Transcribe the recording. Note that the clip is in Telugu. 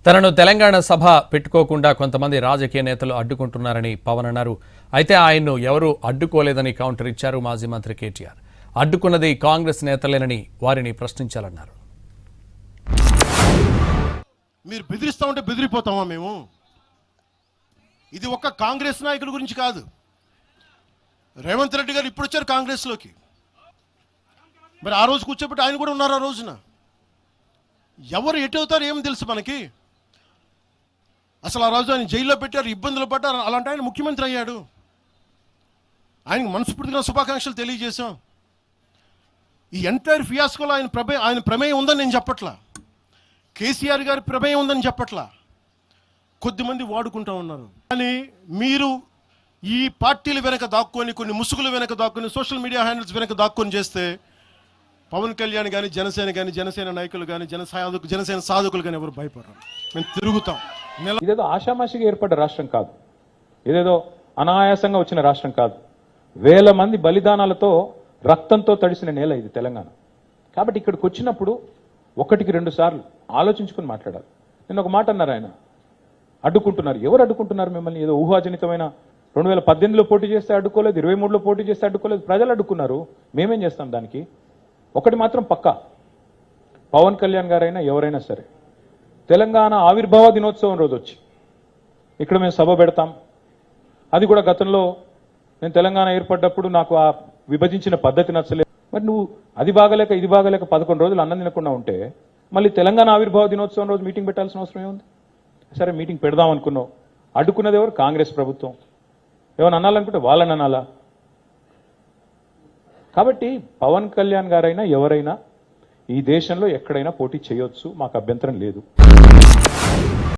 తనను తెలంగాణ సభ పెట్టుకోకుండా కొంతమంది రాజకీయ నేతలు అడ్డుకుంటున్నారని పవన్ అన్నారు. అయితే ఆయన్ను ఎవరూ అడ్డుకోలేదని కౌంటర్ ఇచ్చారు మాజీ మంత్రి కేటీఆర్. అడ్డుకున్నది కాంగ్రెస్ నేతలేనని వారిని ప్రశ్నించాలన్నారు. మీరు బెదిరిస్తా ఉంటే బెదిరిపోతామా మేము? ఇది ఒక్క కాంగ్రెస్ నాయకుల గురించి కాదు. రేవంత్ రెడ్డి గారు ఇప్పుడు వచ్చారు కాంగ్రెస్లోకి. మరి ఆ రోజు కూర్చోబెట్టి ఆయన కూడా ఉన్నారు. ఆ రోజున ఎవరు ఎటు అవుతారు ఏం తెలుసు మనకి. అసలు ఆ రోజు ఆయన జైల్లో పెట్టారు, ఇబ్బందులు పడ్డారు. అలాంటి ఆయన ముఖ్యమంత్రి అయ్యాడు. ఆయనకు మనస్ఫూర్తిగా శుభాకాంక్షలు తెలియజేశాం. ఈ ఎంటైర్ ఫియాస్కోలో ఆయన ప్రమేయం ఉందని నేను చెప్పట్లా. కేసీఆర్ గారి ప్రమేయం ఉందని చెప్పట్లా. కొద్దిమంది వాడుకుంటా ఉన్నారు. కానీ మీరు ఈ పార్టీల వెనక దాక్కొని, కొన్ని ముసుగుల వెనక దాక్కొని, సోషల్ మీడియా హ్యాండిల్స్ వెనక దాక్కొని చేస్తే పవన్ కళ్యాణ్ కానీ జనసేన నాయకులు కానీ జనసేన సాధకులు కానీ ఎవరు భయపడరు. మేము తిరుగుతాం. ఇదేదో ఆషామాషిగా ఏర్పడ్డ రాష్ట్రం కాదు, ఇదేదో అనాయాసంగా వచ్చిన రాష్ట్రం కాదు. వేల మంది బలిదానాలతో రక్తంతో తడిసిన నేల ఇది తెలంగాణ. కాబట్టి ఇక్కడికి వచ్చినప్పుడు ఒకటికి రెండు సార్లు ఆలోచించుకుని మాట్లాడాలి. నేను ఒక మాట అన్నారు, ఆయన అడ్డుకుంటున్నారు. ఎవరు అడ్డుకుంటున్నారు మిమ్మల్ని? ఏదో ఊహాజనితమైన 2018లో పోటీ చేస్తే అడ్డుకోలేదు, 23లో పోటీ చేస్తే అడ్డుకోలేదు. ప్రజలు అడ్డుకున్నారు. మేమేం చేస్తాం దానికి? ఒకటి మాత్రం పక్కా, పవన్ కళ్యాణ్ గారైనా ఎవరైనా సరే తెలంగాణ ఆవిర్భావ దినోత్సవం రోజు వచ్చి ఇక్కడ మేము సభ పెడతాం. అది కూడా గతంలో నేను తెలంగాణ ఏర్పడ్డప్పుడు నాకు ఆ విభజించిన పద్ధతి నచ్చలేదు. మరి నువ్వు అది బాగలేక ఇది బాగలేక 11 రోజులు అన్నం తినకుండా ఉంటే మళ్ళీ తెలంగాణ ఆవిర్భావ దినోత్సవం రోజు మీటింగ్ పెట్టాల్సిన అవసరం ఏముంది? సరే మీటింగ్ పెడదాం అనుకున్నావు. అడ్డుకున్నది ఎవరు? కాంగ్రెస్ ప్రభుత్వం. ఏమైనా అనాలనుకుంటే వాళ్ళని అనాలా? కాబట్టి పవన్ కళ్యాణ్ గారైనా ఎవరైనా ఈ దేశంలో ఎక్కడైనా పోటీ చేయొచ్చు, మాకు అభ్యంతరం లేదు.